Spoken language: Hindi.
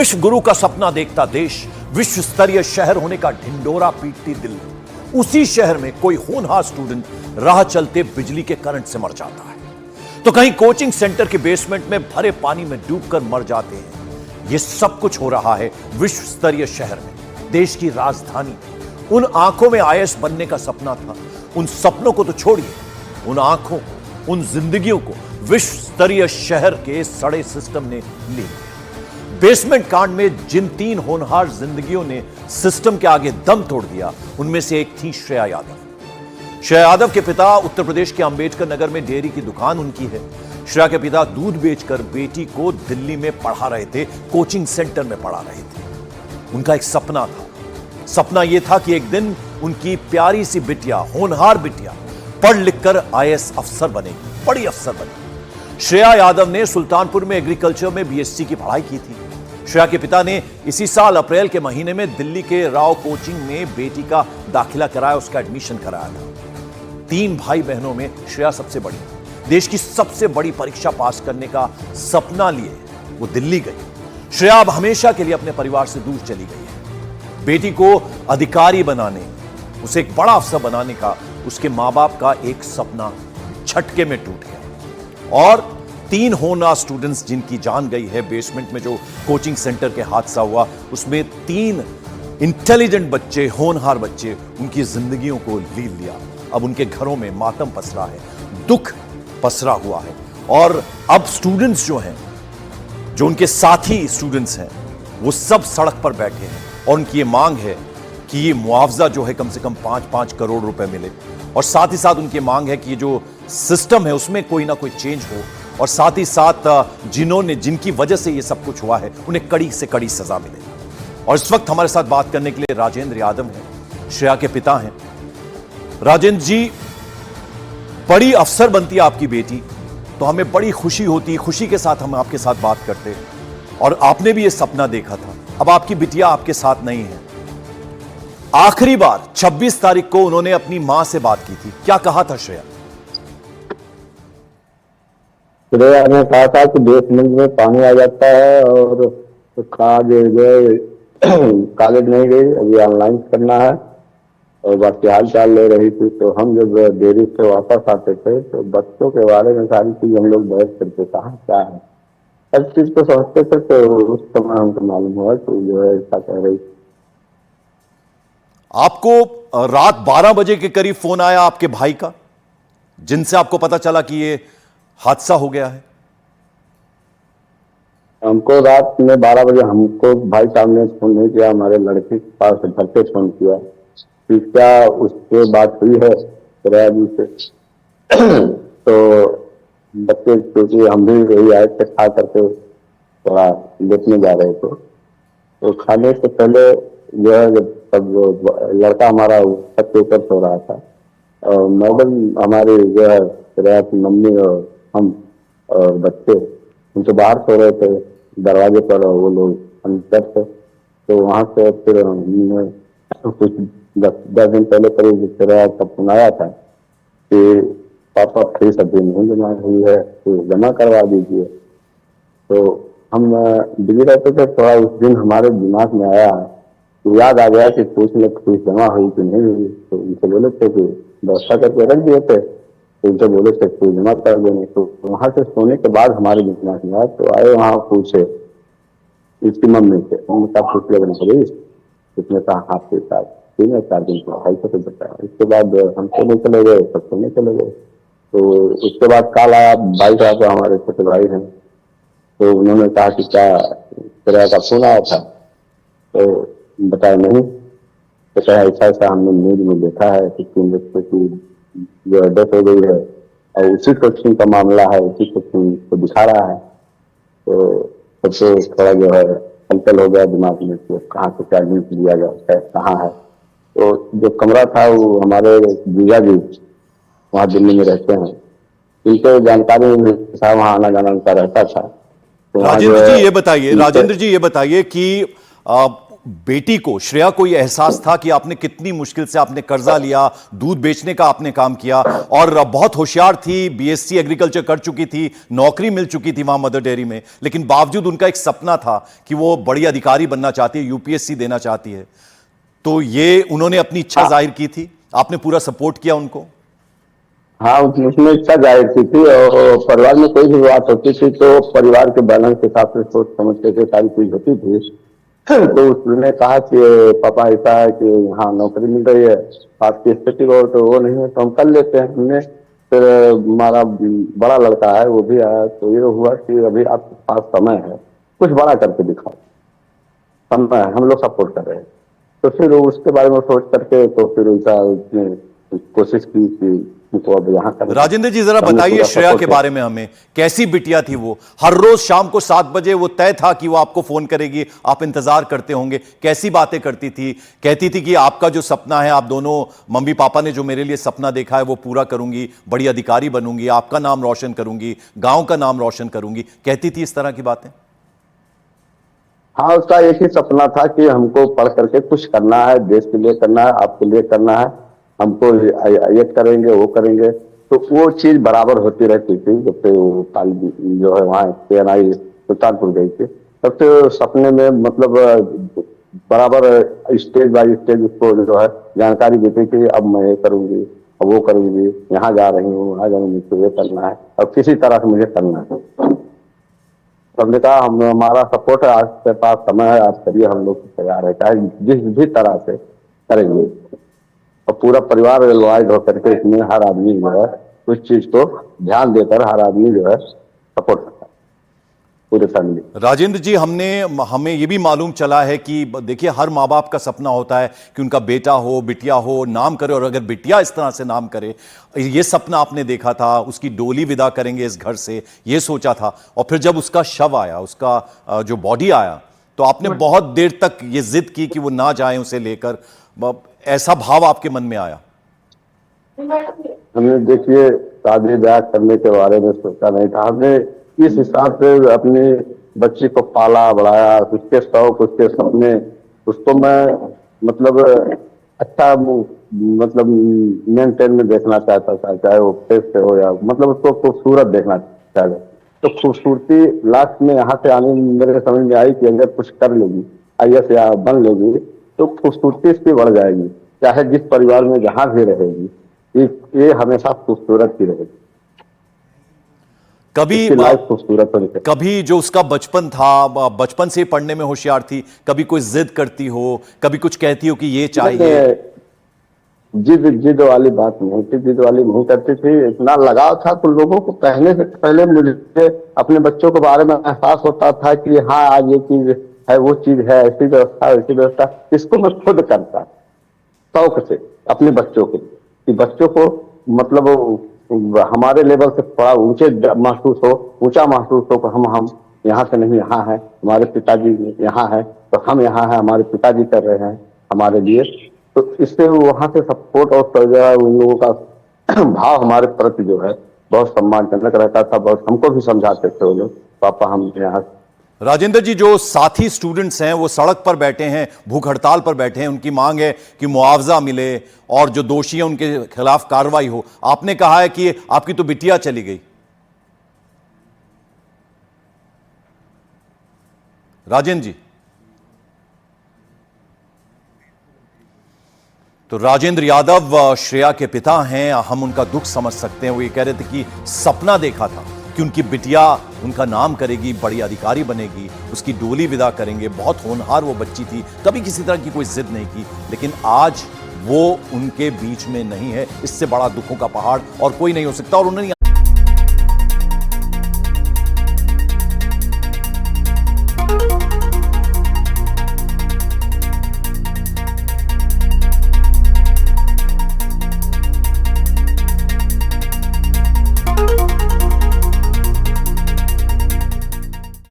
विश्व गुरु का सपना देखता देश, विश्व स्तरीय शहर होने का ढिंडोरा पीटती दिल्ली। उसी शहर में कोई होनहार स्टूडेंट राह चलते बिजली के करंट से मर जाता है, तो कहीं कोचिंग सेंटर के बेसमेंट में भरे पानी में डूबकर मर जाते हैं। यह सब कुछ हो रहा है विश्व स्तरीय शहर में, देश की राजधानी। उन आंखों में आईएएस बनने का सपना था, उन सपनों को तो छोड़िए, उन आंखों, उन जिंदगियों को विश्व स्तरीय शहर के सड़े सिस्टम ने ले लिया। बेसमेंट कांड में जिन 3 होनहार जिंदगियों ने सिस्टम के आगे दम तोड़ दिया, उनमें से एक थी श्रेया यादव। श्रेया यादव के पिता उत्तर प्रदेश के अंबेडकर नगर में डेयरी की दुकान उनकी है। श्रेया के पिता दूध बेचकर बेटी को दिल्ली में पढ़ा रहे थे, कोचिंग सेंटर में पढ़ा रहे थे। उनका एक सपना था, सपना यह था कि एक दिन उनकी प्यारी सी बिटिया, होनहार बिटिया, पढ़ लिखकर आईएएस अफसर बनेगी, बड़ी अफसर बनेगी। श्रेया यादव ने सुल्तानपुर में एग्रीकल्चर में बीएससी की पढ़ाई की थी। श्रेया के पिता ने इसी साल अप्रैल के महीने में दिल्ली के राव कोचिंग में बेटी का दाखिला कराया, उसका एडमिशन कराया था। 3 भाई बहनों में श्रेया सबसे बड़ी। देश की सबसे बड़ी परीक्षा पास करने का सपना लिए वो दिल्ली गई। श्रेया अब हमेशा के लिए अपने परिवार से दूर चली गई है। बेटी को अधिकारी बनाने, उसे एक बड़ा अफसर बनाने का उसके मां बाप का एक सपना झटके में टूट गया। और 3 होनहार स्टूडेंट्स जिनकी जान गई है, बेसमेंट में जो कोचिंग सेंटर के हादसा हुआ, उसमें 3 इंटेलिजेंट बच्चे, होनहार बच्चे, उनकी जिंदगियों को लील लिया। अब उनके घरों में मातम पसरा है, दुख पसरा हुआ है। और अब स्टूडेंट्स जो हैं, जो उनके साथी स्टूडेंट्स हैं, वो सब सड़क पर बैठे हैं और उनकी ये मांग है कि ये मुआवजा जो है कम से कम 5-5 करोड़ रुपए मिले। और साथ ही साथ उनकी मांग है कि ये जो सिस्टम है उसमें कोई ना कोई चेंज हो, और साथ ही साथ जिनकी वजह से ये सब कुछ हुआ है, उन्हें कड़ी से कड़ी सजा मिले। और इस वक्त हमारे साथ बात करने के लिए राजेंद्र यादव हैं, श्रेया के पिता हैं। राजेंद्र जी, बड़ी अफसर बनती है आपकी बेटी, तो हमें बड़ी खुशी होती, खुशी के साथ हम आपके साथ बात करते, और आपने भी ये सपना देखा था। अब आपकी बिटिया आपके साथ नहीं है। आखिरी बार 26 तारीख को उन्होंने अपनी मां से बात की थी, क्या कहा था श्रेया? श्रेया ने कहा था कि बेसमेंट में पानी आ जाता है और कॉलेज नहीं गई, अभी ऑनलाइन करना है, और बाकी हाल चाल ले रही थी। तो हम जब डेयरी से वापस आते थे तो बच्चों के बारे में सारी चीज हम लोग बहस करते, कहाँ क्या है, हर चीज को समझते थे। तो उस समय हमको मालूम हुआ कि जो है ऐसा कह रही। आपको रात 12 बजे के करीब फोन आया आपके भाई का, जिनसे आपको पता चला कि ये हादसा हो गया है? हमको रात में 12 बजे हमको भाई साहब ने फोन नहीं किया, हमारे लड़के के पास घर पे फोन किया कि क्या उसके बात हुई है श्रेया जी से। तो बच्चे, क्योंकि हम भी वही आए थे खा करके थोड़ा देखने जा रहे थे, तो खाने से पहले जो है सब लड़का हमारा छत के ऊपर सो रहा था, और मैडम हमारी जो है श्रेया की मम्मी और हम और बच्चे हम तो बाहर सो रहे थे दरवाजे पर, और वो लोग अंदर थे। तो वहां से फिर हमने कुछ 10 दिन पहले करीब श्रेया का फोन आया था कि पापा फीस अभी नहीं जमा हुई है, तो जमा करवा दीजिए। तो हम बिजी रहते थे, थोड़ा उस दिन हमारे दिमाग में आया, तो याद आ गया कि पूछ ले फीस जमा हुई कि नहीं हुई। तो उनसे बोले थे कि व्यवस्था करके रख दिए थे, तो उनसे बोले थे फीस जमा कर देने। तो वहां से सोने के बाद हमारे दिमाग में आया, तो आए वहां पूछे इसकी मम्मी से, उनका पूछ लेना पड़ेगी, उसने कहा आपके साथ 3-4 दिन का भाई को बताया। इसके बाद हम सोने चले गए, सब सोने चले गए। तो उसके बाद कॉल आया भाई साहब, हमारे छोटे भाई हैं, तो उन्होंने कहा कि क्या श्रेया का फोन आया था, तो बताया नहीं। तो कहा ऐसा ऐसा हमने न्यूज में देखा है कि 3 बच्चों की जो डेथ हो गई है, और उसी कोचिंग का मामला है, उसी कोचिंग को दिखा रहा है। तो सबसे थोड़ा जो है हलचल हो गया दिमाग में कि कहाँ से क्या न्यूज दिया गया, कहाँ है। तो जो कमरा था वो हमारे जीजा जी वहाँ दिल्ली में रहते हैं, इनके जानकारी में था, वहाँ आना जाना उनका रहता था। तो राजेंद्र जी ये बताइए कि बेटी को, श्रेया को यह एहसास था कि आपने कितनी मुश्किल से आपने कर्जा लिया, दूध बेचने का आपने काम किया और बहुत होशियार थी, बीएससी एग्रीकल्चर कर चुकी थी, नौकरी मिल चुकी थी वहां मदर डेयरी में, लेकिन बावजूद उनका एक सपना था कि वो बड़ी अधिकारी बनना चाहती है, यूपीएससी देना चाहती है। तो ये उन्होंने अपनी इच्छा जाहिर की थी, आपने पूरा सपोर्ट किया उनको? हाँ, उसमें इच्छा जाहिर की थी और परिवार में कोई भी बात होती थी तो परिवार के बैलेंस के हिसाब से सोच समझ के सारी चीज होती थी। तो उसने कहा कि पापा ऐसा है कि यहाँ नौकरी मिल रही है, आपकी स्थिति तो वो नहीं है तो हम कर लेते हैं। हमने फिर हमारा बड़ा लड़का है वो भी आया, तो ये हुआ कि अभी आपके पास समय है, कुछ बड़ा करके दिखाओ, समय है, हम लोग सपोर्ट कर रहे हैं। तो फिर उसके बारे में सोच करके तो फिर उसने कोशिश की कि उनको अब यहाँ कर। राजेंद्र जी जरा बताइए श्रेया के बारे में हमें, कैसी बिटिया थी वो? हर रोज शाम को 7 बजे वो तय था कि वो आपको फोन करेगी, आप इंतजार करते होंगे, कैसी बातें करती थी? कहती थी कि आपका जो सपना है, आप दोनों मम्मी पापा ने जो मेरे लिए सपना देखा है वो पूरा करूंगी, बड़ी अधिकारी बनूंगी, आपका नाम रोशन करूंगी, गांव का नाम रोशन करूंगी, कहती थी इस तरह की बातें? हाँ, उसका एक ही सपना था कि हमको पढ़ करके कुछ करना है, देश के लिए करना है, आपके लिए करना है, हमको ये करेंगे वो करेंगे। तो वो चीज बराबर होती रहती थी। जब से वो जो है वहाँ PNI सुल्तानपुर गई थी तब से सपने में मतलब बराबर स्टेज बाय स्टेज उसको जो है जानकारी देती थी, अब मैं ये करूंगी, अब वो करूंगी, यहाँ जा रही हूँ, वहाँ जाऊंगी, मुझको ये करना है, अब किसी तरह से मुझे करना है। हमने कहा हम हमारा सपोर्ट है, आपके पास समय है, आप करिए, हम लोग तैयार है, चाहे जिस भी तरह से करेंगे। और पूरा परिवार एलवाइड होकर के इसमें हर आदमी जो है उस चीज को ध्यान देकर हर आदमी जो है सपोर्ट करता है, पूरे फैमिली। राजेंद्र जी, हमें ये भी मालूम चला है कि देखिए हर माँ बाप का सपना होता है कि उनका बेटा हो, बिटिया हो, नाम करे, और अगर बिटिया इस तरह से नाम करे, ये सपना आपने देखा था, उसकी डोली विदा करेंगे इस घर से, ये सोचा था। और फिर जब उसका शव आया, उसका जो बॉडी आया, तो आपने बहुत देर तक ये जिद की कि वो ना जाए उसे लेकर, ऐसा भाव आपके मन में आया? हमने देखिए शादी ब्याह करने के बारे में सोचा नहीं था, हमने इस हिसाब से अपनी बच्ची को पाला बढ़ाया, उसके शौक, उसके सपने, उसको मैं मतलब अच्छा मतलब मेंटेन में देखना चाहता था, चाहे वो फेस से हो या मतलब उसको खूबसूरत देखना चाहता। तो खूबसूरती लास्ट में यहाँ से आने मेरे समझ में आई कि अगर कुछ कर लेगी, IAS या बन लेगी, तो खूबसूरती इसकी बढ़ जाएगी, चाहे जिस परिवार में जहाँ भी रहेगी, ये हमेशा खूबसूरत ही रहेगी। कभी जो उसका बचपन था, बचपन से पढ़ने में होशियार थी, कभी कोई जिद करती हो, कभी कुछ कहती हो कि ये चाहिए? जिद वाली बात नहीं थी, जिद वाली नहीं करती थी। इतना लगाव था तो लोगों को कहने से पहले मुझे अपने बच्चों के बारे में एहसास होता था कि हाँ आज ये चीज है, वो चीज है, ऐसी व्यवस्था वैसी व्यवस्था, इसको मैं खुद करता शौक से अपने बच्चों के, कि बच्चों को मतलब हमारे लेवल से थोड़ा ऊंचा महसूस हो कि हम यहाँ से नहीं, यहाँ है, हमारे पिताजी यहाँ है तो हम यहाँ है, हमारे पिताजी कर रहे हैं हमारे लिए। तो इससे वहां से सपोर्ट और उन लोगों का भाव हमारे प्रति जो है बहुत सम्मानजनक रहता था। बहुत हमको भी समझाते थे वो लोग, पापा हम यहाँ। राजेंद्र जी, जो साथी स्टूडेंट्स हैं वो सड़क पर बैठे हैं, भूख हड़ताल पर बैठे हैं, उनकी मांग है कि मुआवजा मिले और जो दोषी हैं उनके खिलाफ कार्रवाई हो। आपने कहा है कि आपकी तो बिटिया चली गई। राजेंद्र जी, तो राजेंद्र यादव श्रेया के पिता हैं, हम उनका दुख समझ सकते हैं। वो ये कह रहे थे कि सपना देखा था कि उनकी बिटिया उनका नाम करेगी, बड़ी अधिकारी बनेगी, उसकी डोली विदा करेंगे। बहुत होनहार वो बच्ची थी, कभी किसी तरह की कोई जिद नहीं की, लेकिन आज वो उनके बीच में नहीं है। इससे बड़ा दुखों का पहाड़ और कोई नहीं हो सकता। और उन्होंने